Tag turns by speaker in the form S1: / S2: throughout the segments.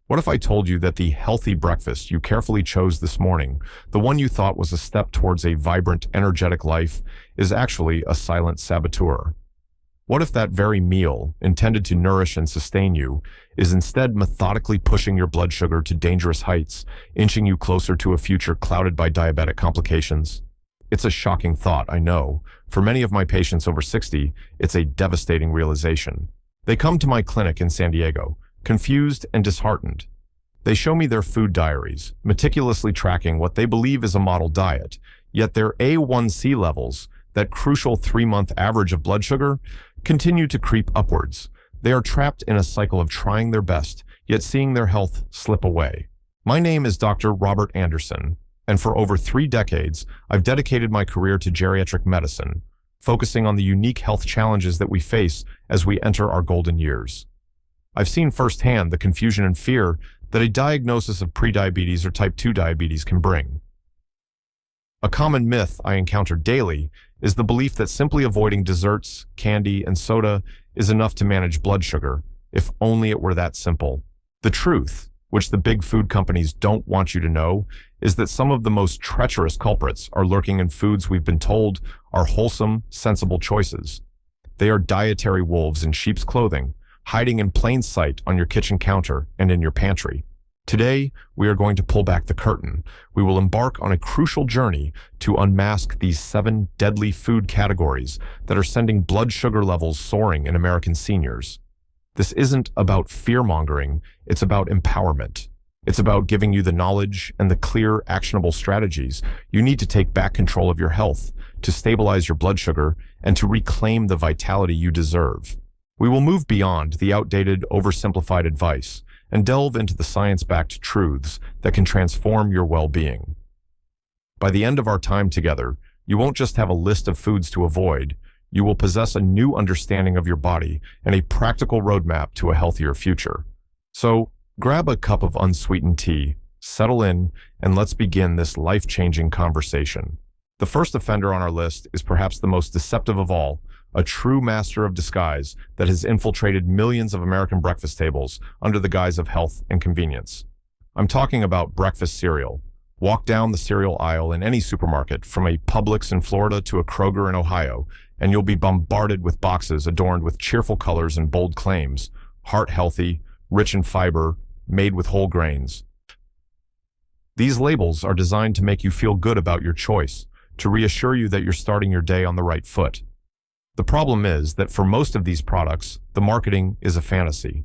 S1: What if I told you that the healthy breakfast you carefully chose this morning, the one you thought was a step towards a vibrant, energetic life, is actually a silent saboteur? What if that very meal, intended to nourish and sustain you, is instead methodically pushing your blood sugar to dangerous heights, inching you closer to a future clouded by diabetic complications? It's a shocking thought, I know. For many of my patients over 60, it's a devastating realization. They come to my clinic in San Diego, confused and disheartened. They show me their food diaries, meticulously tracking what they believe is a model diet, yet their A1C levels, that crucial 3-month average of blood sugar, continue to creep upwards. They are trapped in a cycle of trying their best, yet seeing their health slip away. My name is Dr. Robert Anderson, and for over 3 decades, I've dedicated my career to geriatric medicine, focusing on the unique health challenges that we face as we enter our golden years. I've seen firsthand the confusion and fear that a diagnosis of prediabetes or type 2 diabetes can bring. A common myth I encounter daily is the belief that simply avoiding desserts, candy, and soda is enough to manage blood sugar, if only it were that simple. The truth, which the big food companies don't want you to know, is that some of the most treacherous culprits are lurking in foods we've been told are wholesome, sensible choices. They are dietary wolves in sheep's clothing, hiding in plain sight on your kitchen counter and in your pantry. Today, we are going to pull back the curtain. We will embark on a crucial journey to unmask these 7 deadly food categories that are sending blood sugar levels soaring in American seniors. This isn't about fear-mongering, it's about empowerment. It's about giving you the knowledge and the clear, actionable strategies you need to take back control of your health, to stabilize your blood sugar, and to reclaim the vitality you deserve. We will move beyond the outdated, oversimplified advice and delve into the science-backed truths that can transform your well-being. By the end of our time together, you won't just have a list of foods to avoid, you will possess a new understanding of your body and a practical roadmap to a healthier future. So, grab a cup of unsweetened tea, settle in, and let's begin this life-changing conversation. The first offender on our list is perhaps the most deceptive of all, a true master of disguise that has infiltrated millions of American breakfast tables under the guise of health and convenience. I'm talking about breakfast cereal. Walk down the cereal aisle in any supermarket, from a Publix in Florida to a Kroger in Ohio, and you'll be bombarded with boxes adorned with cheerful colors and bold claims: heart healthy, rich in fiber, made with whole grains. These labels are designed to make you feel good about your choice, to reassure you that you're starting your day on the right foot. The problem is that for most of these products, the marketing is a fantasy.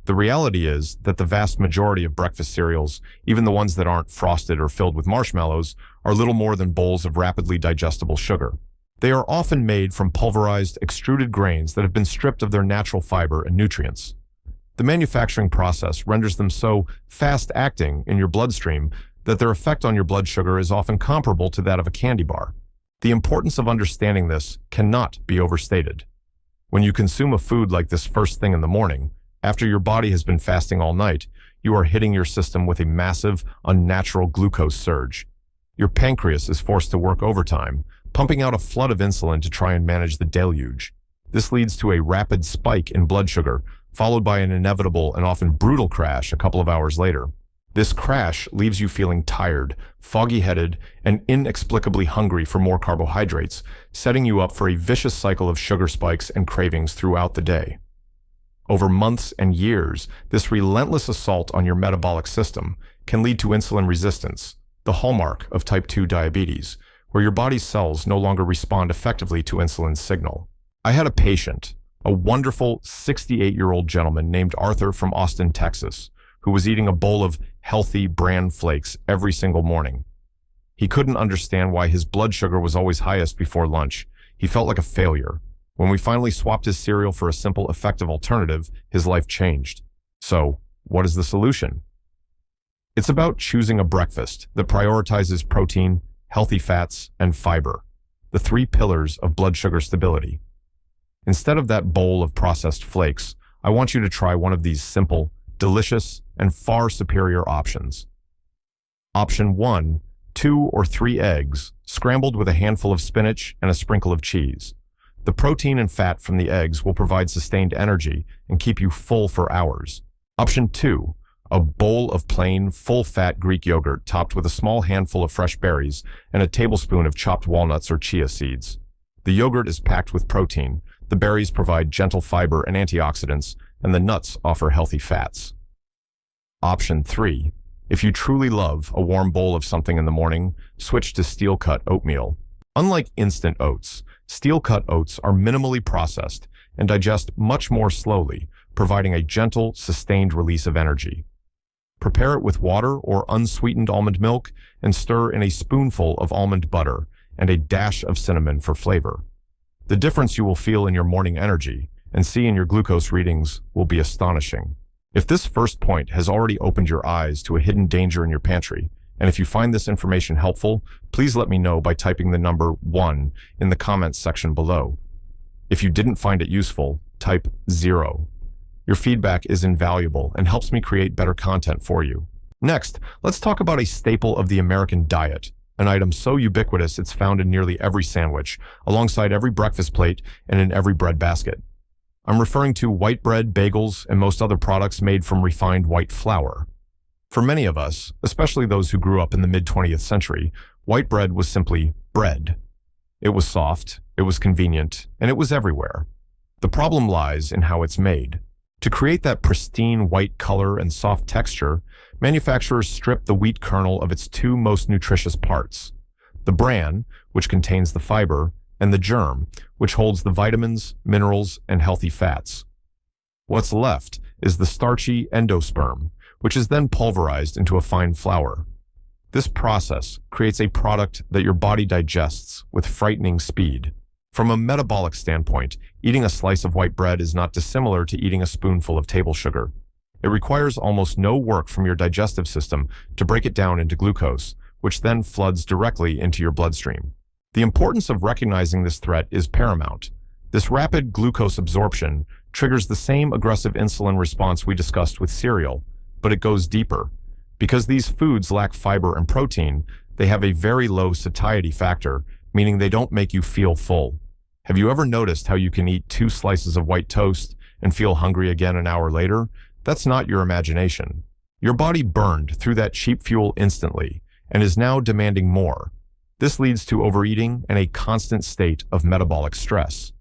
S1: The reality is that the vast majority of breakfast cereals, even the ones that aren't frosted or filled with marshmallows, are little more than bowls of rapidly digestible sugar. They are often made from pulverized, extruded grains that have been stripped of their natural fiber and nutrients. The manufacturing process renders them so fast-acting in your bloodstream that their effect on your blood sugar is often comparable to that of a candy bar. The importance of understanding this cannot be overstated. When you consume a food like this first thing in the morning, after your body has been fasting all night, you are hitting your system with a massive, unnatural glucose surge. Your pancreas is forced to work overtime, pumping out a flood of insulin to try and manage the deluge. This leads to a rapid spike in blood sugar, followed by an inevitable and often brutal crash a couple of hours later. This crash leaves you feeling tired, foggy-headed, and inexplicably hungry for more carbohydrates, setting you up for a vicious cycle of sugar spikes and cravings throughout the day. Over months and years, this relentless assault on your metabolic system can lead to insulin resistance, the hallmark of type 2 diabetes, where your body's cells no longer respond effectively to insulin's signal. I had a patient, a wonderful 68-year-old gentleman named Arthur from Austin, Texas, who was eating a bowl of healthy bran flakes every single morning. He couldn't understand why his blood sugar was always highest before lunch. He felt like a failure. When we finally swapped his cereal for a simple, effective alternative, his life changed. So, what is the solution? It's about choosing a breakfast that prioritizes protein, healthy fats, and fiber, the 3 pillars of blood sugar stability. Instead of that bowl of processed flakes, I want you to try one of these simple, delicious, and far superior options. Option 1, 2 or 3 eggs, scrambled with a handful of spinach and a sprinkle of cheese. The protein and fat from the eggs will provide sustained energy and keep you full for hours. Option 2, A bowl of plain, full-fat Greek yogurt topped with a small handful of fresh berries and a tablespoon of chopped walnuts or chia seeds. The yogurt is packed with protein, the berries provide gentle fiber and antioxidants, and the nuts offer healthy fats. Option 3. If you truly love a warm bowl of something in the morning, switch to steel-cut oatmeal. Unlike instant oats, steel-cut oats are minimally processed and digest much more slowly, providing a gentle, sustained release of energy. Prepare it with water or unsweetened almond milk and stir in a spoonful of almond butter and a dash of cinnamon for flavor. The difference you will feel in your morning energy and see in your glucose readings will be astonishing. If this first point has already opened your eyes to a hidden danger in your pantry, and if you find this information helpful, please let me know by typing the number 1 in the comments section below. If you didn't find it useful, type 0. Your feedback is invaluable and helps me create better content for you. Next, let's talk about a staple of the American diet, an item so ubiquitous it's found in nearly every sandwich, alongside every breakfast plate and in every bread basket. I'm referring to white bread, bagels, and most other products made from refined white flour. For many of us, especially those who grew up in the mid-20th century, white bread was simply bread. It was soft, it was convenient, and it was everywhere. The problem lies in how it's made. To create that pristine white color and soft texture, manufacturers strip the wheat kernel of its two most nutritious parts: the bran, which contains the fiber, and the germ, which holds the vitamins, minerals, and healthy fats. What's left is the starchy endosperm, which is then pulverized into a fine flour. This process creates a product that your body digests with frightening speed. From a metabolic standpoint, eating a slice of white bread is not dissimilar to eating a spoonful of table sugar. It requires almost no work from your digestive system to break it down into glucose, which then floods directly into your bloodstream. The importance of recognizing this threat is paramount. This rapid glucose absorption triggers the same aggressive insulin response we discussed with cereal, but it goes deeper. Because these foods lack fiber and protein, they have a very low satiety factor, meaning they don't make you feel full. Have you ever noticed how you can eat 2 slices of white toast and feel hungry again an hour later? That's not your imagination. Your body burned through that cheap fuel instantly and is now demanding more. This leads to overeating and a constant state of metabolic stress.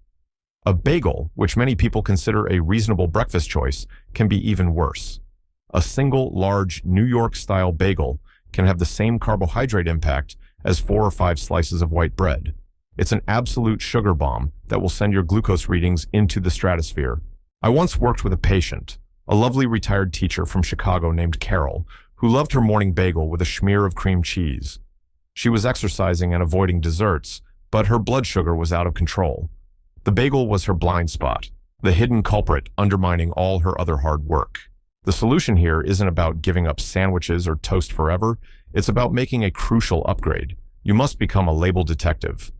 S1: A bagel, which many people consider a reasonable breakfast choice, can be even worse. A single large New York-style bagel can have the same carbohydrate impact as 4 or 5 slices of white bread. It's an absolute sugar bomb that will send your glucose readings into the stratosphere. I once worked with a patient, a lovely retired teacher from Chicago named Carol, who loved her morning bagel with a smear of cream cheese. She was exercising and avoiding desserts, but her blood sugar was out of control. The bagel was her blind spot, the hidden culprit undermining all her other hard work. The solution here isn't about giving up sandwiches or toast forever. It's about making a crucial upgrade. You must become a label detective.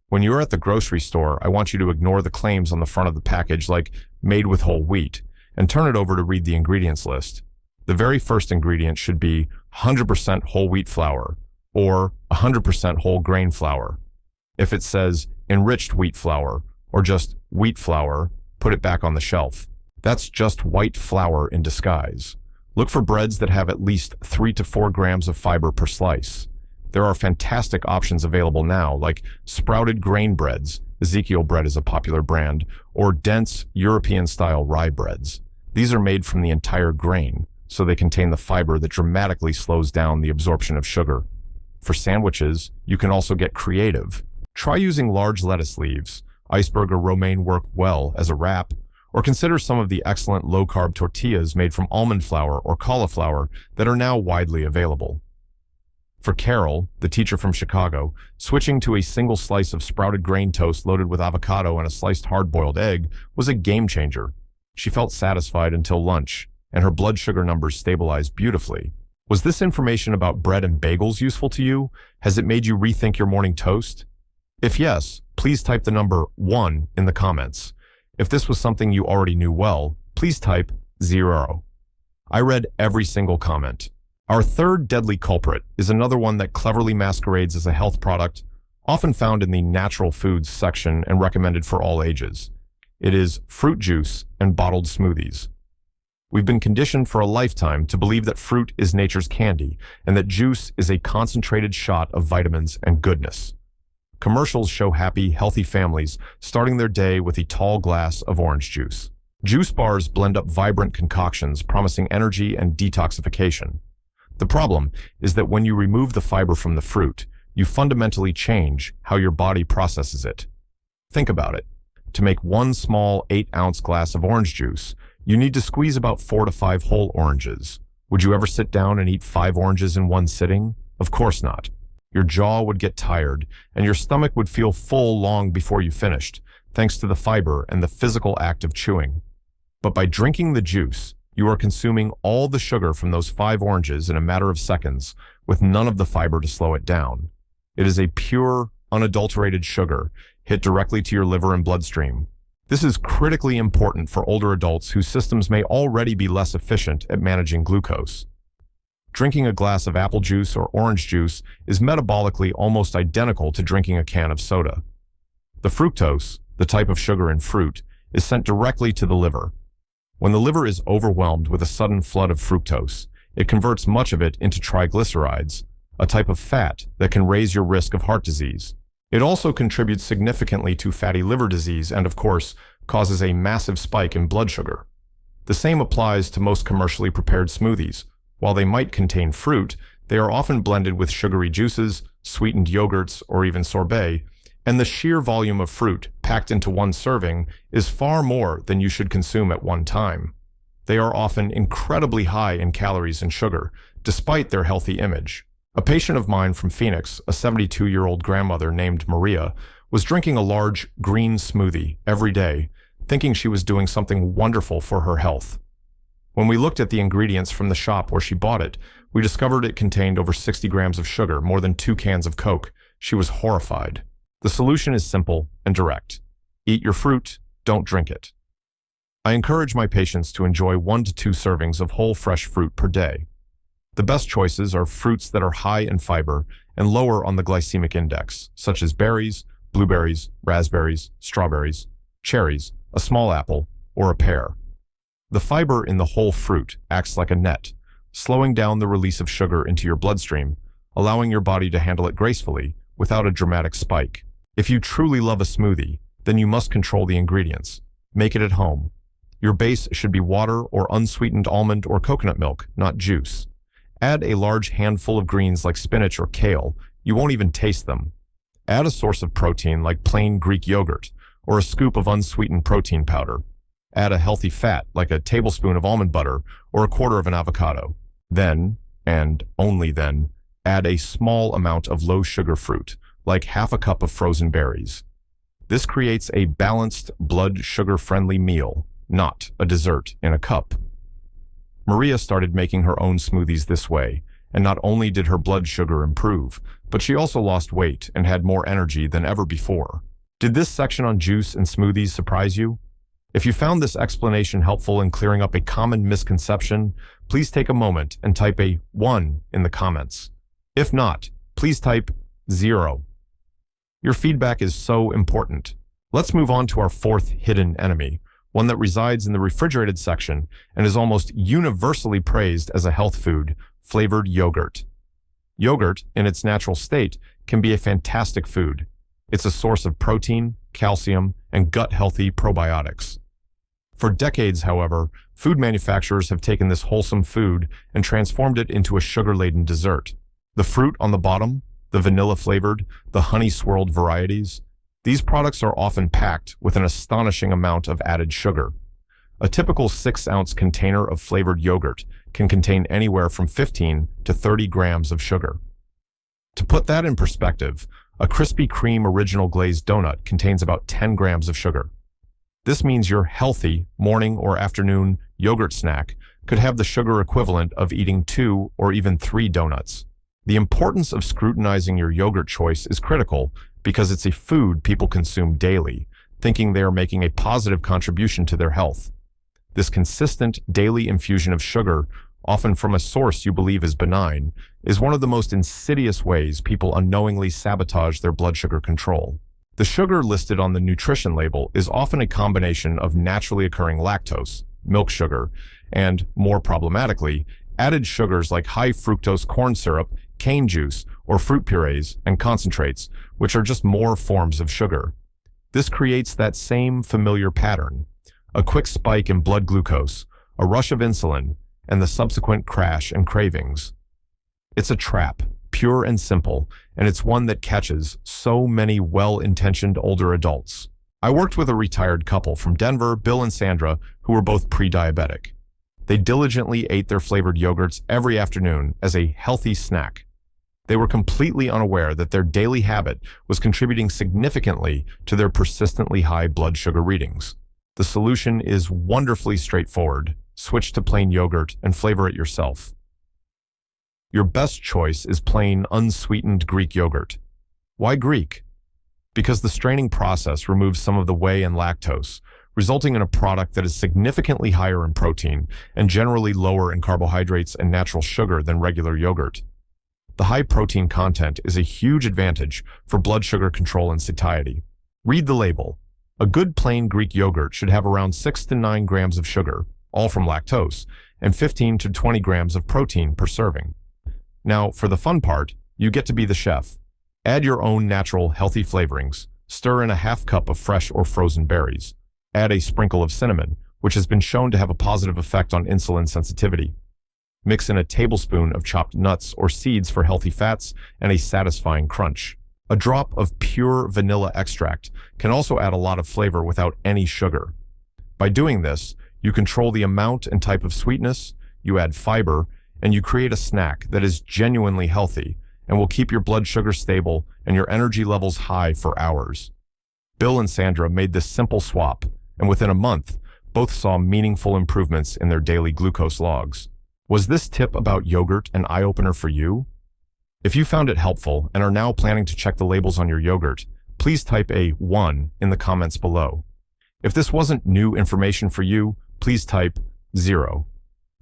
S1: When you're at the grocery store, I want you to ignore the claims on the front of the package like "made with whole wheat" and turn it over to read the ingredients list. The very first ingredient should be 100% whole wheat flour or 100% whole grain flour. If it says enriched wheat flour or just wheat flour, put it back on the shelf. That's just white flour in disguise. Look for breads that have at least 3 to 4 grams of fiber per slice. There are fantastic options available now, like sprouted grain breads, Ezekiel bread is a popular brand, or dense European-style rye breads. These are made from the entire grain, so they contain the fiber that dramatically slows down the absorption of sugar. For sandwiches, you can also get creative. Try using large lettuce leaves. Iceberg or romaine work well as a wrap, or consider some of the excellent low-carb tortillas made from almond flour or cauliflower that are now widely available. For Carol, the teacher from Chicago, switching to a single slice of sprouted grain toast loaded with avocado and a sliced hard-boiled egg was a game-changer. She felt satisfied until lunch, and her blood sugar numbers stabilized beautifully. Was this information about bread and bagels useful to you? Has it made you rethink your morning toast? If yes, please type the number 1 in the comments. If this was something you already knew well, please type 0. I read every single comment. Our third deadly culprit is another one that cleverly masquerades as a health product, often found in the natural foods section and recommended for all ages. It is fruit juice and bottled smoothies. We've been conditioned for a lifetime to believe that fruit is nature's candy and that juice is a concentrated shot of vitamins and goodness. Commercials show happy, healthy families starting their day with a tall glass of orange juice. Juice bars blend up vibrant concoctions promising energy and detoxification. The problem is that when you remove the fiber from the fruit, you fundamentally change how your body processes it. Think about it. To make one small 8-ounce glass of orange juice, you need to squeeze about 4 to 5 whole oranges. Would you ever sit down and eat 5 oranges in one sitting? Of course not. Your jaw would get tired, and your stomach would feel full long before you finished, thanks to the fiber and the physical act of chewing. But by drinking the juice, you are consuming all the sugar from those 5 oranges in a matter of seconds, with none of the fiber to slow it down. It is a pure, unadulterated sugar, hit directly to your liver and bloodstream. This is critically important for older adults whose systems may already be less efficient at managing glucose. Drinking a glass of apple juice or orange juice is metabolically almost identical to drinking a can of soda. The fructose, the type of sugar in fruit, is sent directly to the liver. When the liver is overwhelmed with a sudden flood of fructose, it converts much of it into triglycerides, a type of fat that can raise your risk of heart disease. It also contributes significantly to fatty liver disease and, of course, causes a massive spike in blood sugar. The same applies to most commercially prepared smoothies. While they might contain fruit, they are often blended with sugary juices, sweetened yogurts, or even sorbet, and the sheer volume of fruit packed into one serving is far more than you should consume at one time. They are often incredibly high in calories and sugar, despite their healthy image. A patient of mine from Phoenix, a 72-year-old grandmother named Maria, was drinking a large green smoothie every day, thinking she was doing something wonderful for her health. When we looked at the ingredients from the shop where she bought it, we discovered it contained over 60 grams of sugar, more than 2 cans of Coke. She was horrified. The solution is simple and direct. Eat your fruit, don't drink it. I encourage my patients to enjoy 1 to 2 servings of whole fresh fruit per day. The best choices are fruits that are high in fiber and lower on the glycemic index, such as berries, blueberries, raspberries, strawberries, cherries, a small apple, or a pear. The fiber in the whole fruit acts like a net, slowing down the release of sugar into your bloodstream, allowing your body to handle it gracefully without a dramatic spike. If you truly love a smoothie, then you must control the ingredients. Make it at home. Your base should be water or unsweetened almond or coconut milk, not juice. Add a large handful of greens like spinach or kale. You won't even taste them. Add a source of protein like plain Greek yogurt or a scoop of unsweetened protein powder. Add a healthy fat like a tablespoon of almond butter or a quarter of an avocado. Then, and only then, add a small amount of low-sugar fruit, like half a cup of frozen berries. This creates a balanced, blood sugar-friendly meal, not a dessert in a cup. Maria started making her own smoothies this way, and not only did her blood sugar improve, but she also lost weight and had more energy than ever before. Did this section on juice and smoothies surprise you? If you found this explanation helpful in clearing up a common misconception, please take a moment and type a 1 in the comments. If not, please type 0. Your feedback is so important. Let's move on to our 4th hidden enemy, one that resides in the refrigerated section and is almost universally praised as a health food, flavored yogurt. Yogurt, in its natural state, can be a fantastic food. It's a source of protein, calcium, and gut-healthy probiotics. For decades, however, food manufacturers have taken this wholesome food and transformed it into a sugar-laden dessert. The fruit on the bottom, the vanilla-flavored, the honey-swirled varieties, these products are often packed with an astonishing amount of added sugar. A typical 6-ounce container of flavored yogurt can contain anywhere from 15 to 30 grams of sugar. To put that in perspective, a Krispy Kreme Original Glazed donut contains about 10 grams of sugar. This means your healthy morning or afternoon yogurt snack could have the sugar equivalent of eating 2 or even 3 donuts. The importance of scrutinizing your yogurt choice is critical because it's a food people consume daily, thinking they are making a positive contribution to their health. This consistent daily infusion of sugar, often from a source you believe is benign, is one of the most insidious ways people unknowingly sabotage their blood sugar control. The sugar listed on the nutrition label is often a combination of naturally occurring lactose, milk sugar, and, more problematically, added sugars like high fructose corn syrup, cane juice, or fruit purees and concentrates, which are just more forms of sugar. This creates that same familiar pattern: a quick spike in blood glucose, a rush of insulin, and the subsequent crash and cravings. It's a trap, pure and simple, and it's one that catches so many well-intentioned older adults. I worked with a retired couple from Denver, Bill and Sandra, who were both pre-diabetic. They diligently ate their flavored yogurts every afternoon as a healthy snack. They were completely unaware that their daily habit was contributing significantly to their persistently high blood sugar readings. The solution is wonderfully straightforward. Switch to plain yogurt and flavor it yourself. Your best choice is plain, unsweetened Greek yogurt. Why Greek? Because the straining process removes some of the whey and lactose, resulting in a product that is significantly higher in protein and generally lower in carbohydrates and natural sugar than regular yogurt. The high protein content is a huge advantage for blood sugar control and satiety. Read the label. A good plain Greek yogurt should have around 6 to 9 grams of sugar, all from lactose, and 15 to 20 grams of protein per serving. Now, for the fun part, you get to be the chef. Add your own natural, healthy flavorings. Stir in a half cup of fresh or frozen berries. Add a sprinkle of cinnamon, which has been shown to have a positive effect on insulin sensitivity. Mix in a tablespoon of chopped nuts or seeds for healthy fats and a satisfying crunch. A drop of pure vanilla extract can also add a lot of flavor without any sugar. By doing this, you control the amount and type of sweetness, you add fiber, and you create a snack that is genuinely healthy and will keep your blood sugar stable and your energy levels high for hours. Bill and Sandra made this simple swap, and within a month, both saw meaningful improvements in their daily glucose logs. Was this tip about yogurt an eye-opener for you? If you found it helpful and are now planning to check the labels on your yogurt, please type a 1 in the comments below. If this wasn't new information for you, please type 0.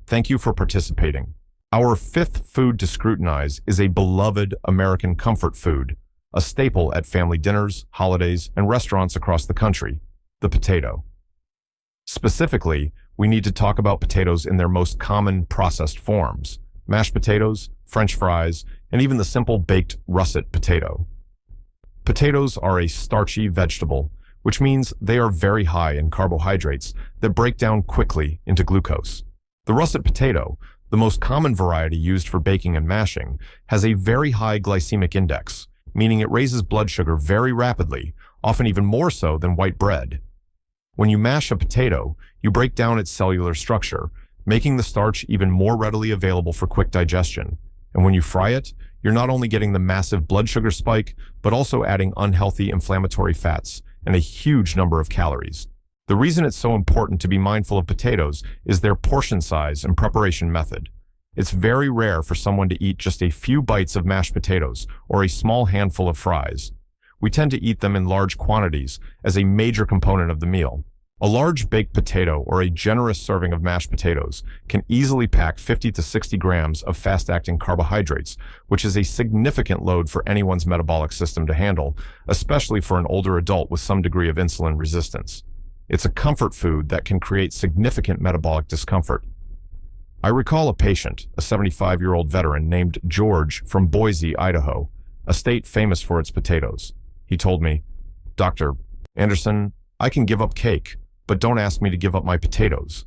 S1: Thank you for participating. Our fifth food to scrutinize is a beloved American comfort food, a staple at family dinners, holidays, and restaurants across the country: the potato. Specifically, we need to talk about potatoes in their most common processed forms: mashed potatoes, French fries, and even the simple baked russet potato. Potatoes are a starchy vegetable, which means they are very high in carbohydrates that break down quickly into glucose. The russet potato, the most common variety used for baking and mashing, has a very high glycemic index, meaning it raises blood sugar very rapidly, often even more so than white bread. When you mash a potato, you break down its cellular structure, making the starch even more readily available for quick digestion. And when you fry it, you're not only getting the massive blood sugar spike, but also adding unhealthy inflammatory fats and a huge number of calories. The reason it's so important to be mindful of potatoes is their portion size and preparation method. It's very rare for someone to eat just a few bites of mashed potatoes or a small handful of fries. We tend to eat them in large quantities as a major component of the meal. A large baked potato or a generous serving of mashed potatoes can easily pack 50 to 60 grams of fast-acting carbohydrates, which is a significant load for anyone's metabolic system to handle, especially for an older adult with some degree of insulin resistance. It's a comfort food that can create significant metabolic discomfort. I recall a patient, a 75-year-old veteran named George from Boise, Idaho, a state famous for its potatoes. He told me, "Dr. Anderson, I can give up cake, but don't ask me to give up my potatoes."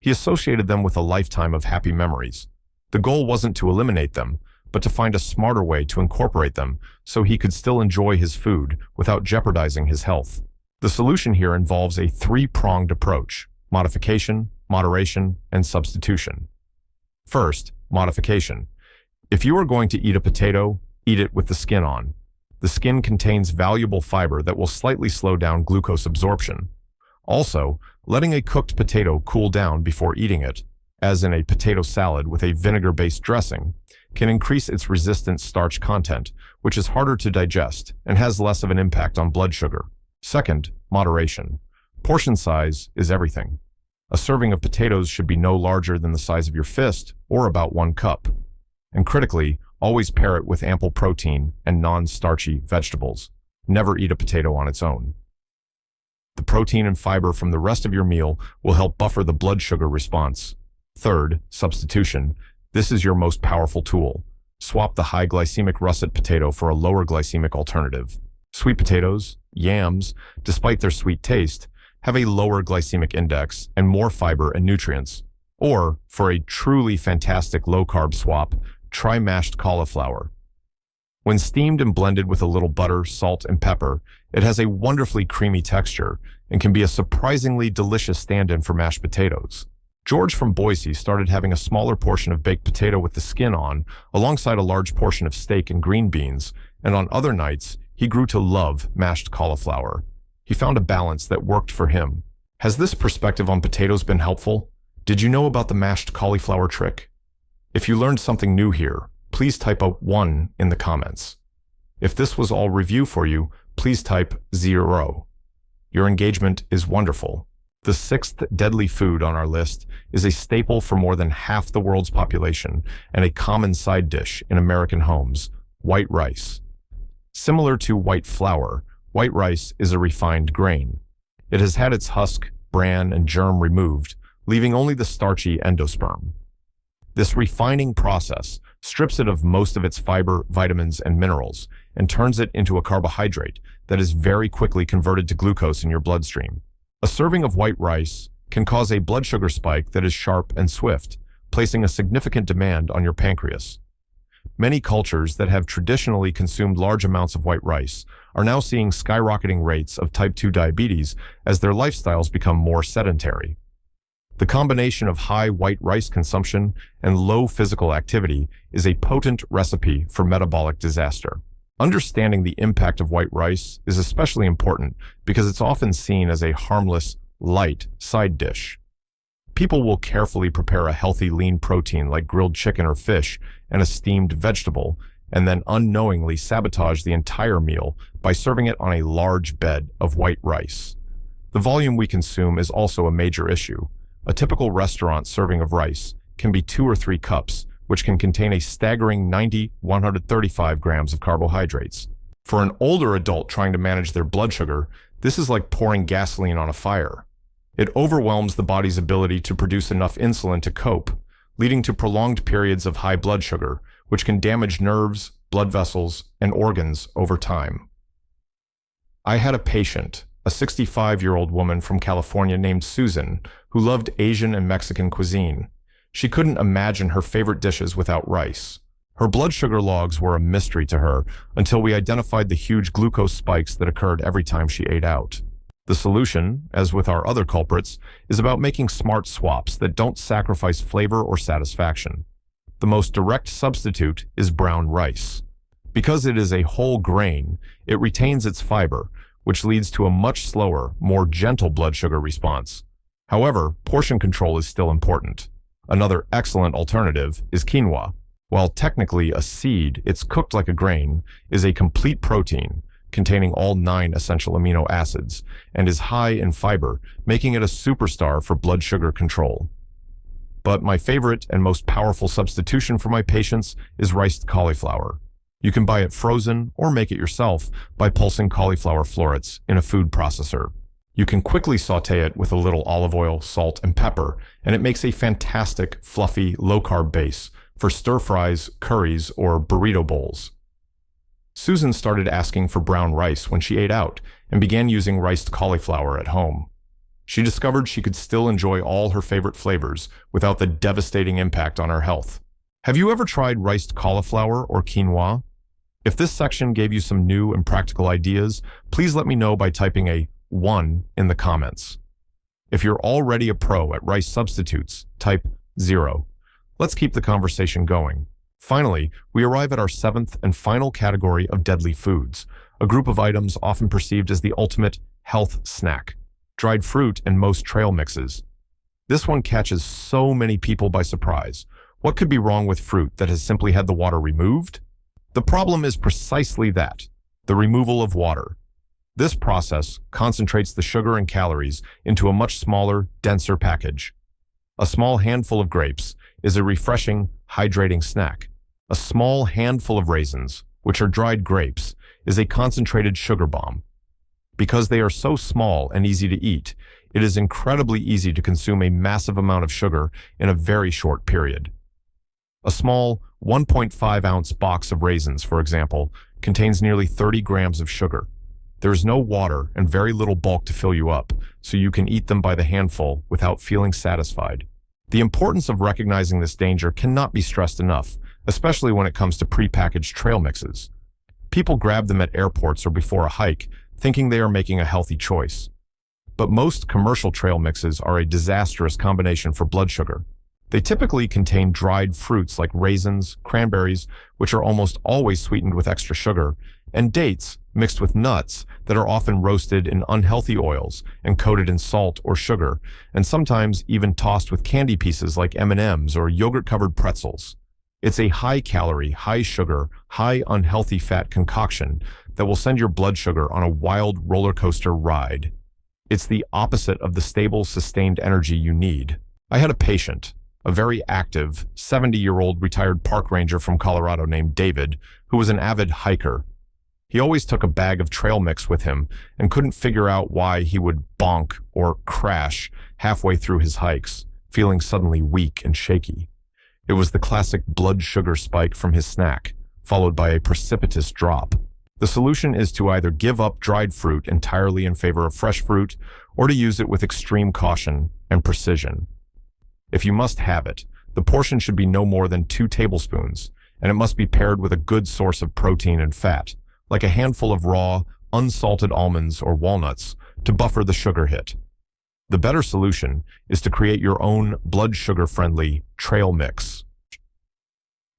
S1: He associated them with a lifetime of happy memories. The goal wasn't to eliminate them, but to find a smarter way to incorporate them so he could still enjoy his food without jeopardizing his health. The solution here involves a three-pronged approach: modification, moderation, and substitution. First, modification. If you are going to eat a potato, eat it with the skin on. The skin contains valuable fiber that will slightly slow down glucose absorption. Also, letting a cooked potato cool down before eating it, as in a potato salad with a vinegar-based dressing, can increase its resistant starch content, which is harder to digest and has less of an impact on blood sugar. Second, moderation. Portion size is everything. A serving of potatoes should be no larger than the size of your fist, or about 1 cup. And critically, always pair it with ample protein and non-starchy vegetables. Never eat a potato on its own. The protein and fiber from the rest of your meal will help buffer the blood sugar response. Third, substitution. This is your most powerful tool. Swap the high glycemic russet potato for a lower glycemic alternative. Sweet potatoes, yams, despite their sweet taste, have a lower glycemic index and more fiber and nutrients. Or, for a truly fantastic low-carb swap, try mashed cauliflower. When steamed and blended with a little butter, salt, and pepper, it has a wonderfully creamy texture and can be a surprisingly delicious stand-in for mashed potatoes. George from Boise started having a smaller portion of baked potato with the skin on, alongside a large portion of steak and green beans, and on other nights, he grew to love mashed cauliflower. He found a balance that worked for him. Has this perspective on potatoes been helpful? Did you know about the mashed cauliflower trick? If you learned something new here, please type a 1 in the comments. If this was all review for you, please type 0. Your engagement is wonderful. The 6th deadly food on our list is a staple for more than half the world's population and a common side dish in American homes: white rice. Similar to white flour, white rice is a refined grain. It has had its husk, bran, and germ removed, leaving only the starchy endosperm. This refining process strips it of most of its fiber, vitamins, and minerals, and turns it into a carbohydrate that is very quickly converted to glucose in your bloodstream. A serving of white rice can cause a blood sugar spike that is sharp and swift, placing a significant demand on your pancreas. Many cultures that have traditionally consumed large amounts of white rice are now seeing skyrocketing rates of type 2 diabetes as their lifestyles become more sedentary. The combination of high white rice consumption and low physical activity is a potent recipe for metabolic disaster. Understanding the impact of white rice is especially important because it's often seen as a harmless, light side dish. People will carefully prepare a healthy lean protein like grilled chicken or fish and a steamed vegetable, and then unknowingly sabotage the entire meal by serving it on a large bed of white rice. The volume we consume is also a major issue. A typical restaurant serving of rice can be 2 or 3 cups, which can contain a staggering 135 grams of carbohydrates. For an older adult trying to manage their blood sugar, this is like pouring gasoline on a fire. It overwhelms the body's ability to produce enough insulin to cope, leading to prolonged periods of high blood sugar, which can damage nerves, blood vessels, and organs over time. I had a patient, a 65-year-old woman from California named Susan, who loved Asian and Mexican cuisine. She couldn't imagine her favorite dishes without rice. Her blood sugar logs were a mystery to her until we identified the huge glucose spikes that occurred every time she ate out. The solution, as with our other culprits, is about making smart swaps that don't sacrifice flavor or satisfaction. The most direct substitute is brown rice. Because it is a whole grain, it retains its fiber, which leads to a much slower, more gentle blood sugar response. However, portion control is still important. Another excellent alternative is quinoa. While technically a seed, it's cooked like a grain, is a complete protein containing all 9 essential amino acids and is high in fiber, making it a superstar for blood sugar control. But my favorite and most powerful substitution for my patients is riced cauliflower. You can buy it frozen or make it yourself by pulsing cauliflower florets in a food processor. You can quickly sauté it with a little olive oil, salt, and pepper, and it makes a fantastic, fluffy, low-carb base for stir-fries, curries, or burrito bowls. Susan started asking for brown rice when she ate out and began using riced cauliflower at home. She discovered she could still enjoy all her favorite flavors without the devastating impact on her health. Have you ever tried riced cauliflower or quinoa? If this section gave you some new and practical ideas, please let me know by typing a 1 in the comments. If you're already a pro at rice substitutes, type 0. Let's keep the conversation going. Finally, we arrive at our 7th and final category of deadly foods, a group of items often perceived as the ultimate health snack: dried fruit and most trail mixes. This one catches so many people by surprise. What could be wrong with fruit that has simply had the water removed? The problem is precisely that, the removal of water. This process concentrates the sugar and calories into a much smaller, denser package. A small handful of grapes is a refreshing, hydrating snack. A small handful of raisins, which are dried grapes, is a concentrated sugar bomb. Because they are so small and easy to eat, it is incredibly easy to consume a massive amount of sugar in a very short period. A small 1.5-ounce box of raisins, for example, contains nearly 30 grams of sugar. There is no water and very little bulk to fill you up, so you can eat them by the handful without feeling satisfied. The importance of recognizing this danger cannot be stressed enough, especially when it comes to prepackaged trail mixes. People grab them at airports or before a hike, thinking they are making a healthy choice. But most commercial trail mixes are a disastrous combination for blood sugar. They typically contain dried fruits like raisins, cranberries, which are almost always sweetened with extra sugar, and dates mixed with nuts that are often roasted in unhealthy oils and coated in salt or sugar, and sometimes even tossed with candy pieces like M&Ms or yogurt-covered pretzels. It's a high-calorie, high-sugar, high unhealthy fat concoction that will send your blood sugar on a wild roller coaster ride. It's the opposite of the stable, sustained energy you need. I had a patient, a very active, 70-year-old retired park ranger from Colorado named David, who was an avid hiker. He always took a bag of trail mix with him and couldn't figure out why he would bonk or crash halfway through his hikes, feeling suddenly weak and shaky. It was the classic blood sugar spike from his snack, followed by a precipitous drop. The solution is to either give up dried fruit entirely in favor of fresh fruit, or to use it with extreme caution and precision. If you must have it, the portion should be no more than 2 tablespoons, and it must be paired with a good source of protein and fat, like a handful of raw, unsalted almonds or walnuts, to buffer the sugar hit. The better solution is to create your own blood sugar-friendly trail mix.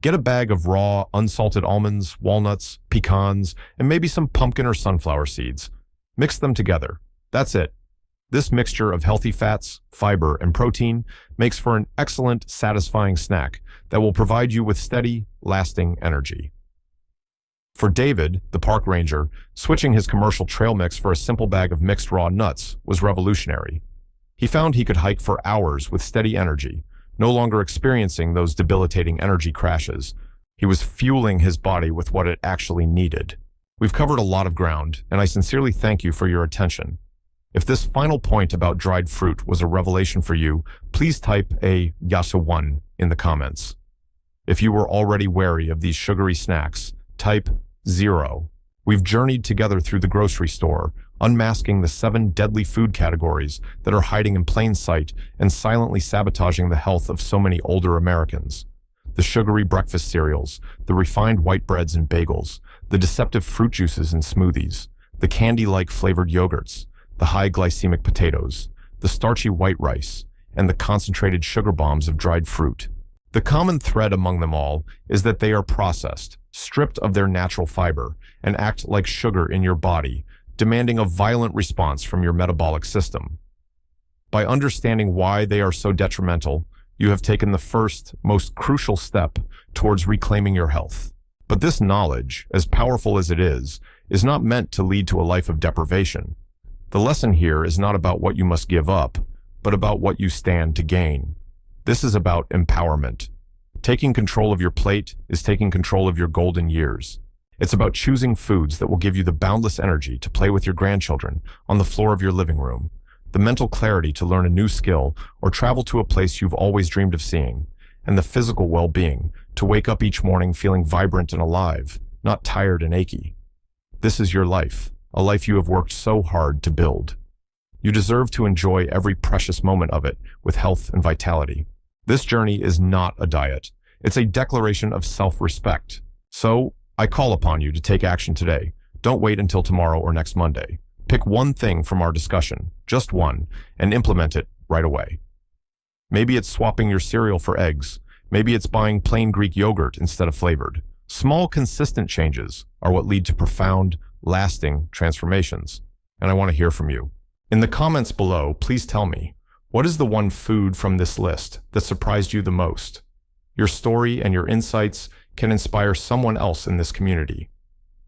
S1: Get a bag of raw, unsalted almonds, walnuts, pecans, and maybe some pumpkin or sunflower seeds. Mix them together. That's it. This mixture of healthy fats, fiber, and protein makes for an excellent, satisfying snack that will provide you with steady, lasting energy. For David, the park ranger, switching his commercial trail mix for a simple bag of mixed raw nuts was revolutionary. He found he could hike for hours with steady energy, no longer experiencing those debilitating energy crashes. He was fueling his body with what it actually needed. We've covered a lot of ground, and I sincerely thank you for your attention. If this final point about dried fruit was a revelation for you, please type a Yasa1 in the comments. If you were already wary of these sugary snacks, type 0. We've journeyed together through the grocery store, unmasking the 7 deadly food categories that are hiding in plain sight and silently sabotaging the health of so many older Americans. The sugary breakfast cereals, the refined white breads and bagels, the deceptive fruit juices and smoothies, the candy-like flavored yogurts, the high glycemic potatoes, the starchy white rice, and the concentrated sugar bombs of dried fruit. The common thread among them all is that they are processed, stripped of their natural fiber, and act like sugar in your body, demanding a violent response from your metabolic system. By understanding why they are so detrimental, you have taken the first, most crucial step towards reclaiming your health. But this knowledge, as powerful as it is not meant to lead to a life of deprivation. The lesson here is not about what you must give up, but about what you stand to gain. This is about empowerment. Taking control of your plate is taking control of your golden years. It's about choosing foods that will give you the boundless energy to play with your grandchildren on the floor of your living room, the mental clarity to learn a new skill or travel to a place you've always dreamed of seeing, and the physical well-being to wake up each morning feeling vibrant and alive, not tired and achy. This is your life, a life you have worked so hard to build. You deserve to enjoy every precious moment of it with health and vitality. This journey is not a diet. It's a declaration of self-respect. So, I call upon you to take action today. Don't wait until tomorrow or next Monday. Pick one thing from our discussion, just one, and implement it right away. Maybe it's swapping your cereal for eggs. Maybe it's buying plain Greek yogurt instead of flavored. Small, consistent changes are what lead to profound, lasting transformations. And I want to hear from you. In the comments below, please tell me, what is the one food from this list that surprised you the most? Your story and your insights can inspire someone else in this community.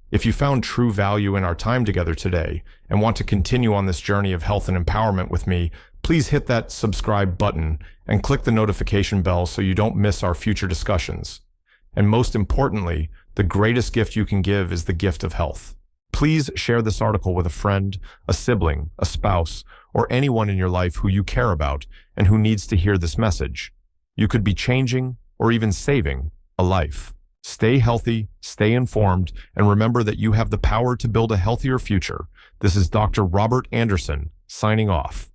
S1: If you found true value in our time together today and want to continue on this journey of health and empowerment with me, please hit that subscribe button and click the notification bell so you don't miss our future discussions. And most importantly, the greatest gift you can give is the gift of health. Please share this article with a friend, a sibling, a spouse, or anyone in your life who you care about and who needs to hear this message. You could be changing or even saving a life. Stay healthy, stay informed, and remember that you have the power to build a healthier future. This is Dr. Robert Anderson, signing off.